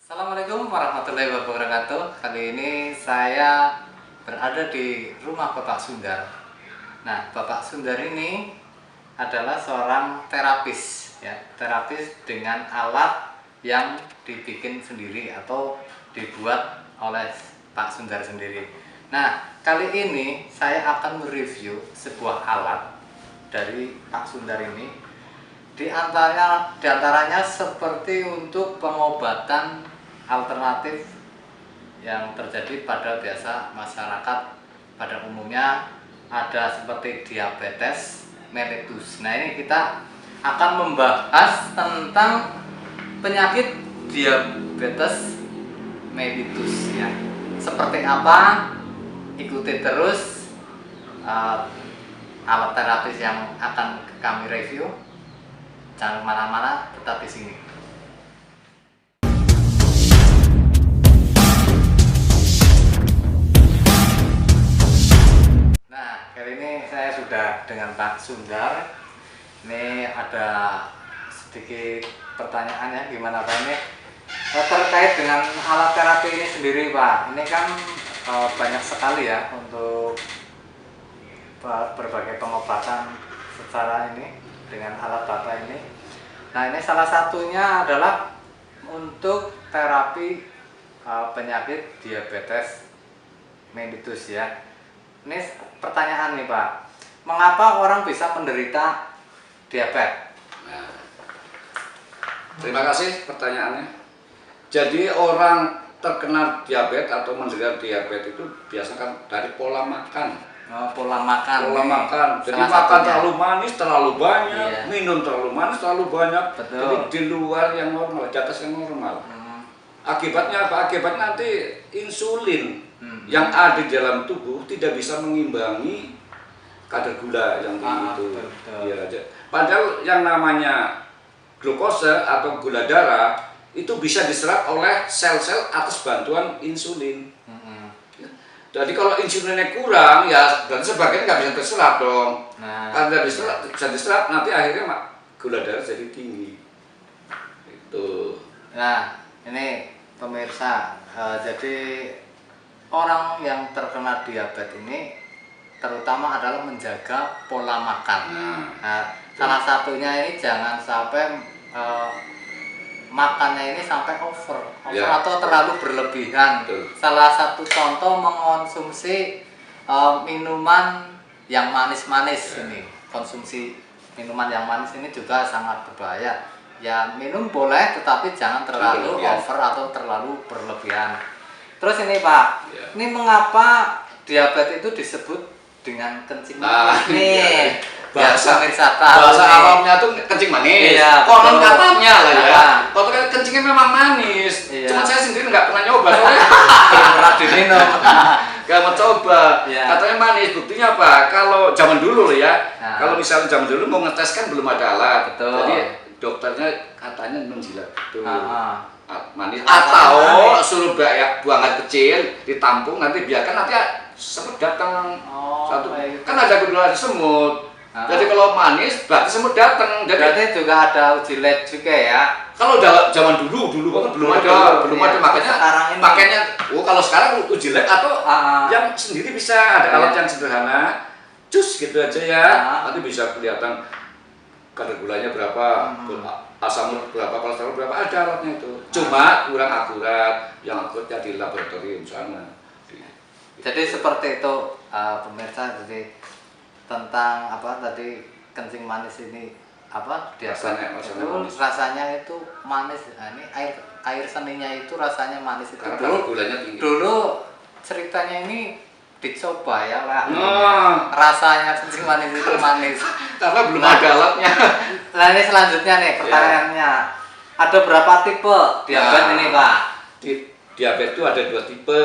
Assalamualaikum warahmatullahi wabarakatuh. Kali ini saya berada di rumah Bapak Sundar. Nah, Bapak Sundar ini adalah seorang terapis, ya, terapis dengan alat yang dibikin sendiri atau dibuat oleh Pak Sundar sendiri. Nah, kali ini saya akan mereview sebuah alat dari Pak Sundar ini. Di antaranya seperti untuk pengobatan alternatif yang terjadi pada biasa masyarakat pada umumnya, ada seperti diabetes mellitus. Nah, ini kita akan membahas tentang penyakit diabetes mellitus, ya. Seperti apa? Ikuti terus alat terapis yang akan kami review. Jangan kemana-mana, tetap di sini. Nah, kali ini saya sudah dengan Pak Sundar. Ini ada sedikit pertanyaan, ya, gimana Pak ini terkait dengan alat terapi ini sendiri, Pak. Ini kan banyak sekali, ya, untuk berbagai pengobatan secara ini dengan alat Bapak ini. Nah, ini salah satunya adalah untuk terapi penyakit diabetes mellitus, ya. Ini pertanyaan nih, Pak. Mengapa orang bisa menderita diabetes? Nah, terima kasih pertanyaannya. Jadi orang terkena diabetes atau menderita diabetes itu biasanya kan dari pola makan. Pola makan. Jadi makan terlalu manis, terlalu banyak, iya. Minum terlalu manis, terlalu banyak. Betul. Jadi di luar yang normal, di atas yang normal. Akibatnya apa? Akibatnya nanti insulin yang ada di dalam tubuh tidak bisa mengimbangi kadar gula yang tinggi itu. Ya, padahal yang namanya glukosa atau gula darah itu bisa diserap oleh sel-sel atas bantuan insulin. Jadi kalau insulinnya kurang, ya berarti sebagian nggak bisa terserap dong. Nah, karena bisa diserap, nanti akhirnya gula darah jadi tinggi. Itu. Nah, ini pemirsa, jadi orang yang terkena diabetes ini terutama adalah menjaga pola makan. Nah, salah satunya ini jangan sampai makannya ini sampai over ya, atau terlalu berlebihan. Betul. Salah satu contoh mengonsumsi minuman yang manis-manis, ya. Ini konsumsi minuman yang manis ini juga sangat berbahaya. Ya, minum boleh tetapi jangan terlalu over atau terlalu berlebihan. Terus ini, Pak, ya. Ini mengapa diabetes itu disebut dengan kencing manis? Bahasa awamnya tuh kencing manis. Iya, konon katanya lah, ya. Kalau kan kencingnya memang manis. Iya. Cuma saya sendiri nggak pernah nyoba. Belum pernah diminum. Gak mau coba. Iya. Katanya manis. Buktinya apa? Kalau zaman dulu ya. Nah. Kalau misalnya zaman dulu mau ngetes kan belum ada alat. Betul. Jadi dokternya katanya menjilat tuh. Manis. Atau suruh buang air kecil, ditampung, nanti biarkan nanti semut datang. Kan ada gula semut. Jadi kalau manis berarti semut datang. Jadi berarti juga ada uji lab juga, ya. Kalau zaman dulu kan belum ada makanya pakainya. Kalau sekarang uji lab atau yang sendiri bisa ada alat yang sederhana, cus gitu aja ya. Nanti bisa kelihatan kadar gulanya berapa, asam urat berapa, kolesterol berapa, ada alatnya itu. Cuma kurang akurat, yang akuratnya di laboratorium sana. Jadi seperti itu, pemirsa. Jadi tentang apa tadi kencing manis ini rasanya itu manis. Nah, ini air seninya itu rasanya manis itu. Karena gulanya tinggi. Dulu ceritanya ini dicoba, ya, Pak. Rasanya kencing manis itu manis. Karena belum ada alatnya. Nah, ini selanjutnya nih pertanyaannya. Ada berapa tipe diabetes ini, Pak? Diabetes itu ada 2 tipe.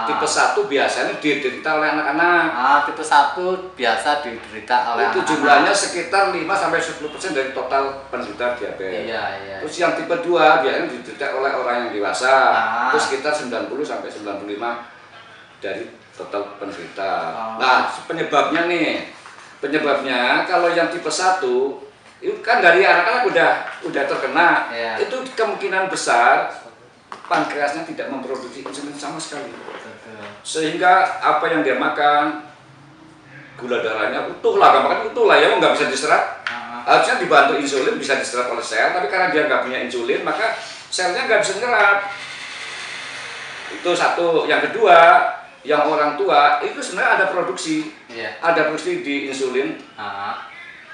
Tipe 1 biasanya diderita oleh anak-anak. Tipe 1 biasa diderita oleh anak-anak. Itu jumlahnya sekitar 5-10% dari total penderita diabetes. Iya. Terus yang tipe 2 biasanya diderita oleh orang yang dewasa. Terus sekitar 90-95 dari total penderita. Nah, penyebabnya kalau yang tipe 1 itu kan dari anak-anak udah terkena. Itu kemungkinan besar pankreasnya tidak memproduksi insulin sama sekali. Betul. Sehingga apa yang dia makan, gula darahnya utuh lah, gampang utuh lah ya, nggak bisa diserap. Harusnya dibantu insulin bisa diserap oleh sel, tapi karena dia nggak punya insulin, maka selnya nggak bisa nyerap. Itu satu. Yang kedua, yang orang tua itu sebenarnya ada produksi, ada produksi di insulin.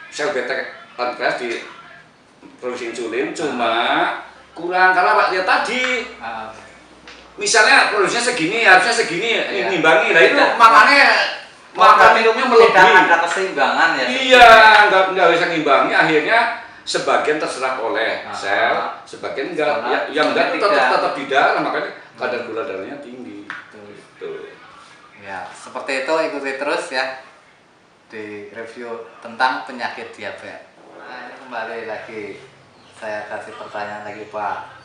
Sel beta pankreas di produksi insulin, cuma kurang karena Pak lihat tadi. Misalnya produksinya segini, harusnya segini, ngimbangi. Nah itu makanya makan minumnya melebihi. Tidak ada keseimbangan ya. Iya, nggak bisa ngimbangi. Akhirnya sebagian terserap oleh sel, sebagian enggak. Yang enggak tetap di darah, makanya kadar gula darahnya tinggi. Gitu. Ya, seperti itu, ikuti terus ya di review tentang penyakit diabetes. Nah, ini kembali lagi saya kasih pertanyaan lagi Pak.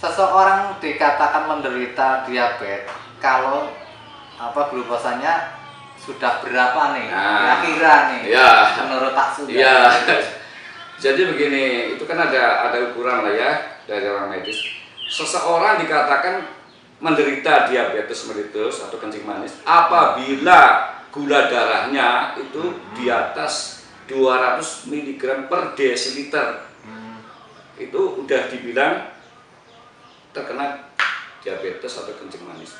Seseorang dikatakan menderita diabetes kalau glukosanya sudah berapa nih? Kira-kira nih. Menurut Pak Sundar. Iya. Jadi begini, itu kan ada ukuran lah ya dari orang medis. Seseorang dikatakan menderita diabetes mellitus atau kencing manis apabila gula darahnya itu di atas 200 mg per desiliter. Itu udah dibilang terkena diabetes atau kencing manis.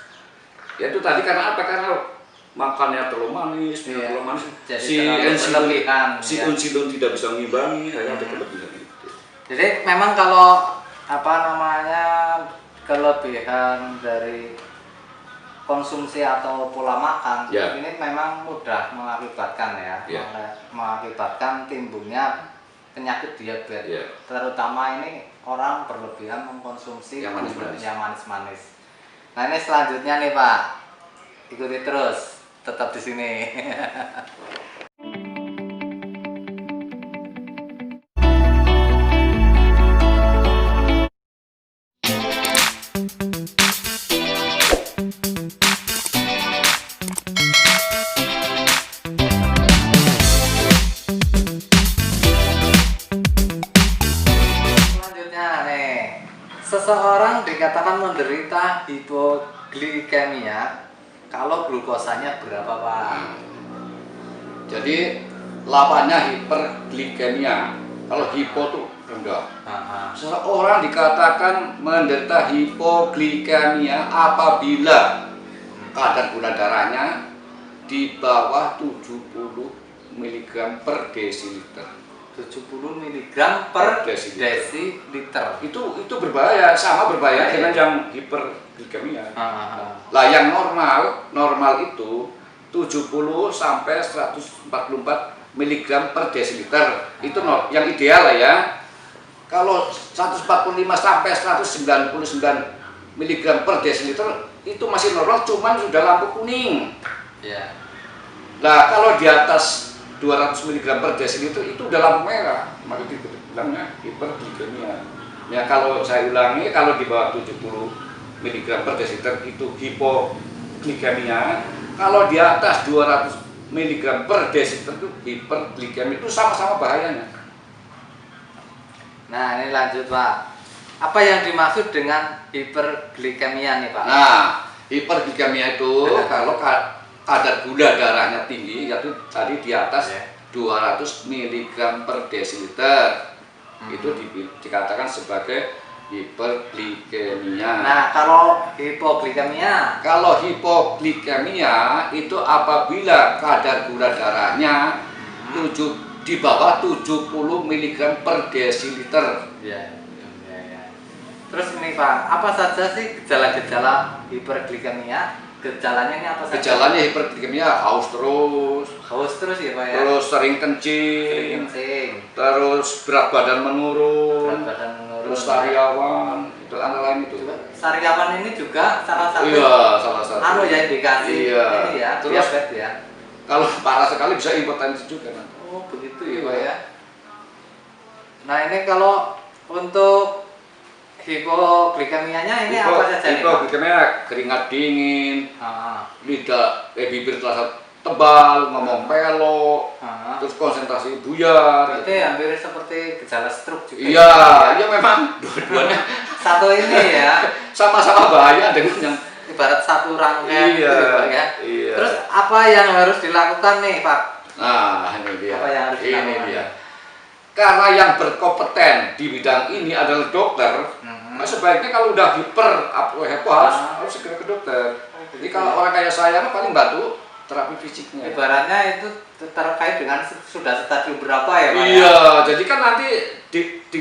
Ya itu tadi karena apa? Karena makannya terlalu manis, si insulin tidak bisa mengimbangi, hanya ada kelebihan itu. Jadi memang kalau kelebihan dari konsumsi atau pola makan ini memang mudah mengakibatkan mengakibatkan timbulnya penyakit diabetes. Terutama ini orang berlebihan mengkonsumsi yang manis-manis. Nah ini selanjutnya nih Pak, ikuti terus, tetap di sini. Seseorang dikatakan menderita hipoglikemia kalau glukosanya berapa Pak? Jadi lawannya hiperglikemia. Kalau hipo tuh rendah. Seseorang dikatakan menderita hipoglikemia apabila kadar gula darahnya di bawah 70 mg per desiliter. 70 mg per desiliter. Itu berbahaya, sama berbahaya dengan yang hiperglikemia. Lah yang normal itu 70 sampai 144 mg per desiliter. Itu yang ideal lah ya. Kalau 145 sampai 199 mg per desiliter itu masih normal, cuman sudah lampu kuning. Nah kalau di atas 200 mg per desiliter itu udah lampu merah, maka dibilangnya hiperglikemia. Ya kalau saya ulangi, kalau di bawah 70 mg per desiliter itu hipoglikemia, kalau di atas 200 mg per desiliter itu hiperglikemia, itu sama-sama bahayanya. Nah ini lanjut Pak, apa yang dimaksud dengan hiperglikemia nih Pak? Nah hiperglikemia itu kalau kadar gula darahnya tinggi, yaitu tadi di atas 200 mg per desiliter, itu dikatakan sebagai hiperglikemia. Nah kalau hipoglikemia? Kalau hipoglikemia itu apabila kadar gula darahnya di bawah 70 mg per desiliter. Terus ini Pak, apa saja sih gejala-gejala hiperglikemia? Gejalanya ini apa saja? Gejalanya hiperglikemia haus terus ya Pak ya? Terus sering kencing. Terus berat badan menurun. Terus sariawan, itu antara lain itu. Sariawan ini juga salah satu. Iya, salah satu. Indikasi ini ya, terus diabetes ya. Kalau parah sekali bisa impotensi juga nanti. Oh begitu ya Pak ya. Nah ini kalau untuk hipoglikemianya ini apa saja nih Pak? Hipoglikemia keringat dingin, bibir terasa tebal, ngomong pelok, terus konsentrasi buyar. Berarti hampir seperti gejala stroke juga. Iya memang dua-duanya satu ini ya. Sama-sama bahaya dengan yang Ibarat satu rangkaian iya, gitu, Pak ya. iya. Terus apa yang harus dilakukan nih, Pak? Nah, ini dia. Apa yang harus Ini dilakukan? dia. Karena yang berkompeten di bidang ini adalah dokter, nah sebaiknya kalau udah hiper harus segera ke dokter. Jadi kalau orang kayak saya paling bantu terapi fisiknya. Ibaratnya itu terkait dengan sudah stadium berapa ya, Pak? Iya, jadi kan nanti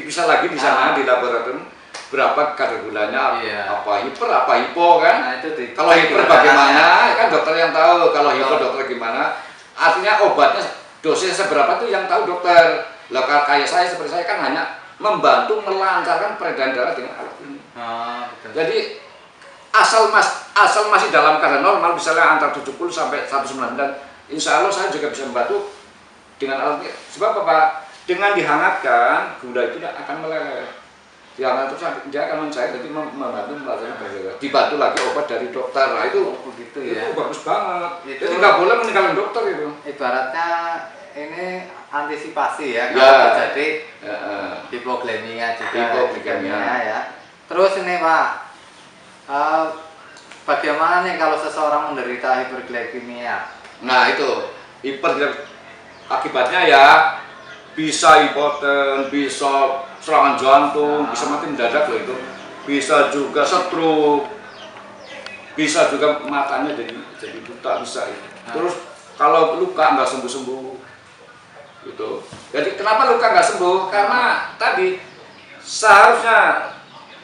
bisa lagi di sana di laboratorium berapa kadar gulanya, apa hiper, apa hipo kan? Nah, itu kalau hiper bagaimana? Kan dokter yang tahu. Kalau hipo dokter gimana? Artinya obatnya dosisnya seberapa tuh yang tahu dokter. Lah kayak saya seperti saya kan hanya membantu melancarkan peredaran darah dengan alat ini. Betul. Jadi asal masih dalam keadaan normal, misalnya antara 70 sampai 109, dan insya Allah saya juga bisa membantu dengan alat ini. Sebab apa? Dengan dihangatkan, gula itu akan meleleh. Dihangatkan terus dia akan mencair, jadi membantu melatih darah. Dibantu lagi obat dari dokter. Nah itu begitu ya. Itu bagus banget. Jadi nggak boleh meninggalkan dokter itu. Ibaratnya ini antisipasi ya kalau terjadi hipoglikemia juga. Hipoglikemia ya. Terus ini Pak, bagaimana nih kalau seseorang menderita hiperglikemia? Nah itu akibatnya ya bisa hipoten, bisa serangan jantung, bisa mati mendadak loh itu, bisa juga stroke, bisa juga matanya jadi buta bisa itu. Terus kalau luka nggak sembuh-sembuh gitu. Jadi kenapa luka nggak sembuh? Karena tadi seharusnya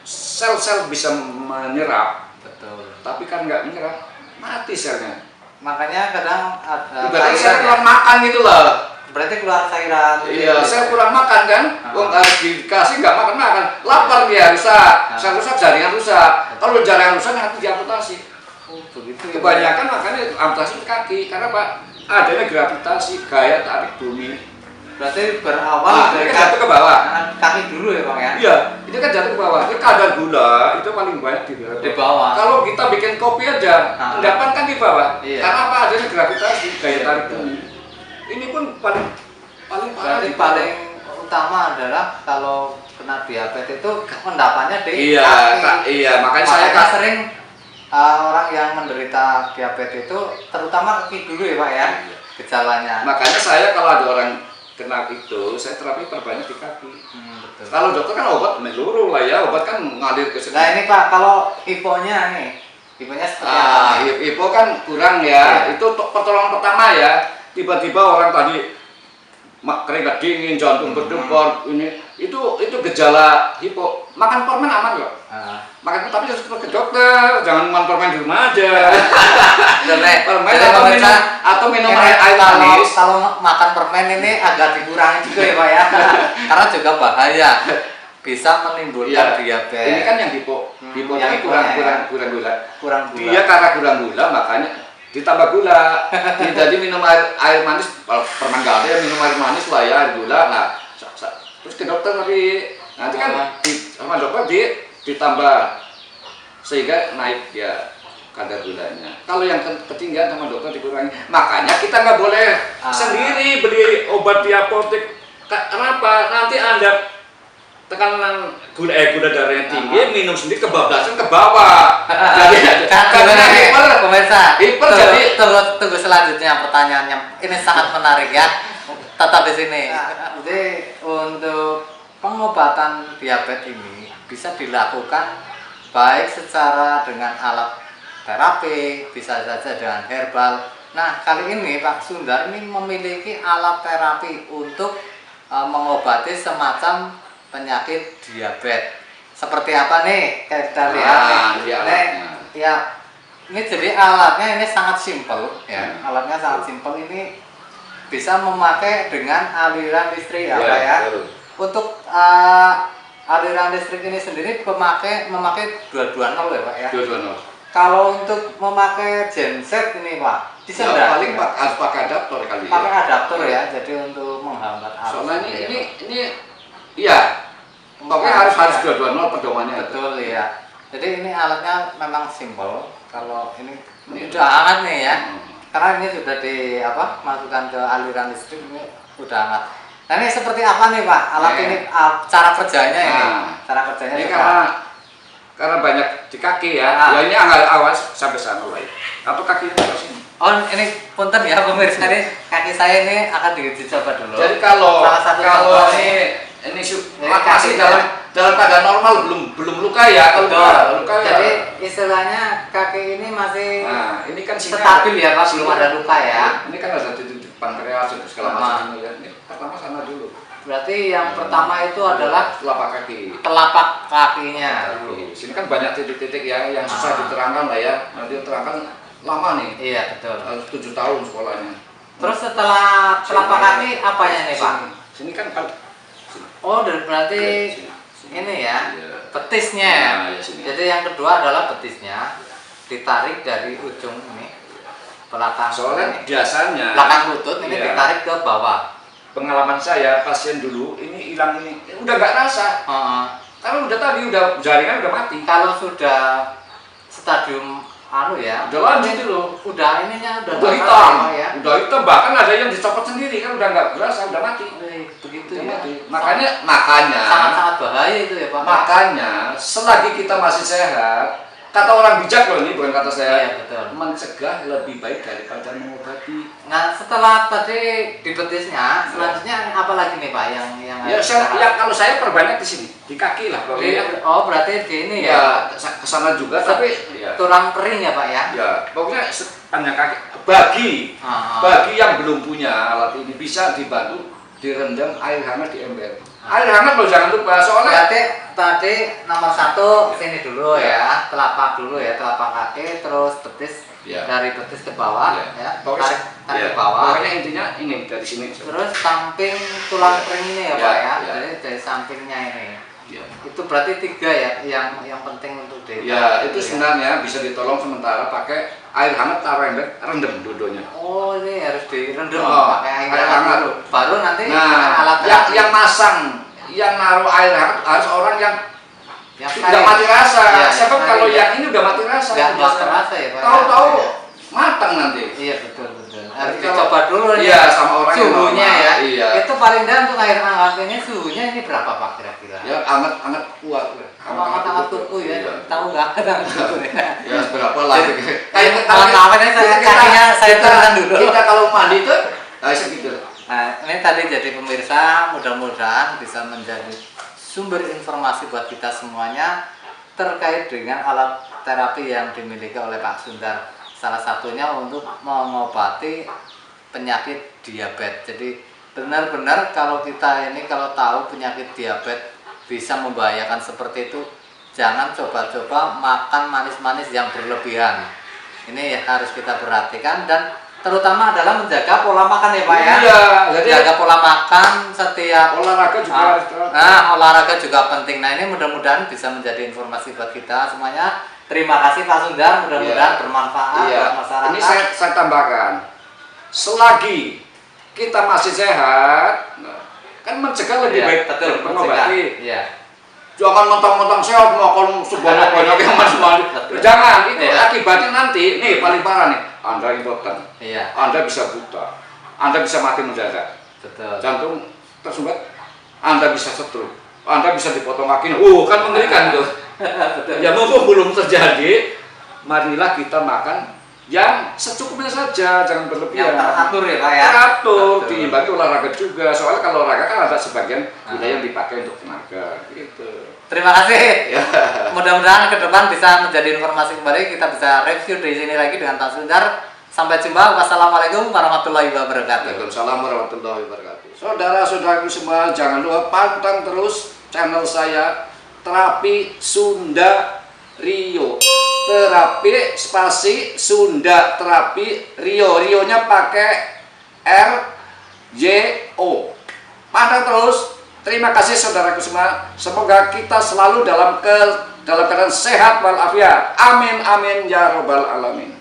sel-sel bisa menyerap, betul. Tapi kan nggak menyerap, mati selnya. Makanya kadang ada berarti saya kurang makan gitu loh. Berarti keluar cairan. Iya, saya kurang makan kan. Harus dikasih nggak makan, lapar dia rusak. Saya rusak, jaringan rusak. Kalau jaringan rusak nanti diamputasi. Begitu. Kebanyakan makanya amputasi kaki karena Pak adanya gravitasi, gaya tarik bumi. Berarti berawal dari jatuh ke bawah. Kaki dulu ya Bang ya? Iya, itu kan jatuh ke bawah. Itu kadar gula itu paling banyak di bawah. Kalau kita bikin kopi aja, endapan kan di bawah. Iya. Karena apa? Adanya gravitasi, gaya tarik bumi. Ini pun paling parah. Berarti paling utama adalah kalau kena diabetes itu endapannya di kaki. Iya, makanya saya sering orang yang menderita diabetes itu terutama kaki dulu ya Pak ya, gejalanya. Makanya saya kalau ada orang kena itu, saya terapi perbanyak di kaki. Betul. Kalau dokter kan obat menyeluruh lah ya, obat kan ngalir ke sini. Nah ini Pak, kalau hiponya nih, hiponya seperti apa? Hipo kan kurang ya. Itu pertolongan pertama ya. Tiba-tiba orang tadi keringat dingin, jantung berdebar, ini itu gejala hipo. Makan permen aman kok. Makan tapi harus ke dokter, jangan makan permen di rumah aja. Permen atau minum air manis. Kalau makan permen ini agak dikurangi juga ya Pak ya, karena juga bahaya, bisa menimbulkan diabetes. Ini kan yang hipo ini kurang gula. Dia karena kurang gula makanya ditambah gula. Jadi minum air manis, permen nggak ada ya minum air manis lah ya, air gula. Nah, terus ke dokter tapi nanti kan sama dokter ditambah sehingga naik ya kadar gulanya. Kalau yang ketinggian sama dokter dikurangi. Makanya kita nggak boleh sendiri beli obat di apotek. Kenapa? Nanti Anda tekanan gula darahnya tinggi, minum sendiri kebablasan ke bawah. Jadi karena hiper jadi tunggu selanjutnya pertanyaannya. Ini sangat menarik ya. Tetap di sini. Jadi untuk pengobatan diabetes ini bisa dilakukan baik secara dengan alat terapi, bisa saja dengan herbal. Nah, kali ini Pak Sundar ini memiliki alat terapi untuk mengobati semacam penyakit diabetes. Seperti apa nih? Kita lihat nih. Ini jadi alatnya ini sangat simpel ya. Alatnya sangat simpel, ini bisa memakai dengan aliran listrik ya Pak ya. Untuk aliran listrik ini sendiri memakai 220 ya Pak ya. 220. Kalau untuk memakai genset ini Pak, bisa ya, paling harus pakai adaptor kali ya. Pakai adaptor ya, jadi untuk menghambat arus. Soalnya ini iya. Pokoknya harus 220 pedomannya. Betul ya. Jadi ini alatnya memang simpel. Kalau ini udah hangat nih ya. Karena ini sudah masukkan ke aliran listrik, ini udah hangat. Nah ini seperti apa nih Pak? Alat ini cara kerjanya ini. Cara kerjanya ini karena karena banyak di kaki ya. Ya ini awas sampai sana lah ya. Atau kakinya ke sini. Oh ini punten ya pemirsa, ini kaki saya ini akan dicoba dulu. Jadi kalau salah satu ini masih dalam keadaan normal, belum luka ya. Kalau luka jadi ya. istilahnya kaki ini masih ini kan stabil ya Pak, belum ada luka ya. Ini kan ada titik pankreas segala macam ya. Ini pertama sana dulu. Berarti yang pertama itu adalah telapak kaki. Telapak kakinya. Sini kan banyak titik-titik ya yang susah diterangkan lah ya. Nanti terangkan lama nih. Iya betul. 7 tahun sekolahnya. Terus setelah telapak kaki apanya nih Pak? Sini kan Oh berarti ini ya betisnya. Ya, jadi yang kedua adalah betisnya ditarik dari ujung ini belakang. Soalnya biasanya belakang lutut ini ditarik ke bawah. Pengalaman saya pasien dulu ini hilang ini udah nggak rasa. Karena jaringan udah mati. Kalau sudah stadium ya udah lanjut dulu, udah ininya udah hitam ya. Udah hitam, bahkan ada yang dicopot sendiri kan udah nggak berasa, udah mati. Begitu udah ya. Mati. Makanya sangat bahaya itu ya Pak. Makanya selagi kita masih sehat, kata orang bijak loh ini, bukan kata saya. Iya, betul. Mencegah lebih baik daripada mengobati. Nah setelah tadi di betisnya, selanjutnya apa lagi nih Pak yang kalau saya perbanyak di sini, di kaki lah. Oh berarti di ini ya? Kesana juga, tapi tulang kering ya Pak ya? Ya, pokoknya sepanjang kaki. Bagi yang belum punya alat ini bisa dibantu direndam air hangat di ember. Air hangat loh, jangan lupa, soalnya berarti tadi nomor 1 sini dulu ya, telapak dulu ya, telapak kaki, terus betis dari betis ke bawah ya, tarik ke bawah. Pokoknya intinya ini dari sini. Terus samping tulang kering ini ya Pak ya, jadi dari sampingnya ini. Itu berarti 3 ya yang penting untuk itu sebenarnya bisa ditolong sementara pakai air hangat, taruh ember, rendam dua-duanya. Oh ini harus direndam pakai air hangat. Baru nanti alat yang masang, yang naruh air hangat harus orang yang sudah mati rasa. Sebab kalau yang ini udah mati rasa, nggak terasa ya Pak. Tahu-tahu matang nanti. Iya betul. Harus dicoba dulu ya sama orang suhunya ya. Iya. Itu paling dah untuk air hangat ini suhunya ini berapa Pak kira-kira? Ya hangat kuat. Hangat kuku ya. Tahu nggak? Ya berapa lah? Kayak saya turunkan dulu. Kita kalau mandi itu segitu. Nah ini tadi jadi pemirsa, mudah-mudahan bisa menjadi sumber informasi buat kita semuanya terkait dengan alat terapi yang dimiliki oleh Pak Sundar. Salah satunya untuk mengobati penyakit diabetes. Jadi benar-benar kalau kita ini kalau tahu penyakit diabetes bisa membahayakan seperti itu, jangan coba-coba makan manis-manis yang berlebihan. Ini harus kita perhatikan dan terutama adalah menjaga pola makan ya Pak ya. Iya, jadi jaga pola makan setiap olahraga juga. Olahraga juga penting. Nah ini mudah-mudahan bisa menjadi informasi buat kita semuanya. Terima kasih Pak Sundar, mudah-mudahan bermanfaat buat masyarakat. Ini saya tambahkan, selagi kita masih sehat, kan mencegah lebih baik dari mengobati. Jangan mentang-mentang sehat makan sebanyak-banyak yang masih. Jangan, itu akibatnya nanti. Nih paling parah nih, Anda impoten, Anda bisa buta, Anda bisa mati mendadak, jantung tersumbat, Anda bisa stroke, Anda bisa dipotong kakinya. Kan mengerikan tuh. Ya mumpung belum terjadi, marilah kita makan yang secukupnya saja, jangan berlebihan. Yang teratur ya Pak ya. Teratur, diimbangi olahraga juga. Soalnya kalau olahraga kan ada sebagian wilayah yang dipakai untuk tenaga. Gitu. Terima kasih. Mudah-mudahan ke depan bisa menjadi informasi kembali. Kita bisa review di sini lagi dengan Pak Sundar. Sampai jumpa. Wassalamualaikum warahmatullahi wabarakatuh. Waalaikumsalam warahmatullahi wabarakatuh. Saudara-saudaraku semua, jangan lupa pantang terus channel saya Terapi Sunda Rio. Terapi spasi Sunda Terapi Rio. Rionya pakai RYO. Pantang terus. Terima kasih saudaraku semua. Semoga kita selalu dalam keadaan sehat walafiat. Amin amin ya robbal alamin.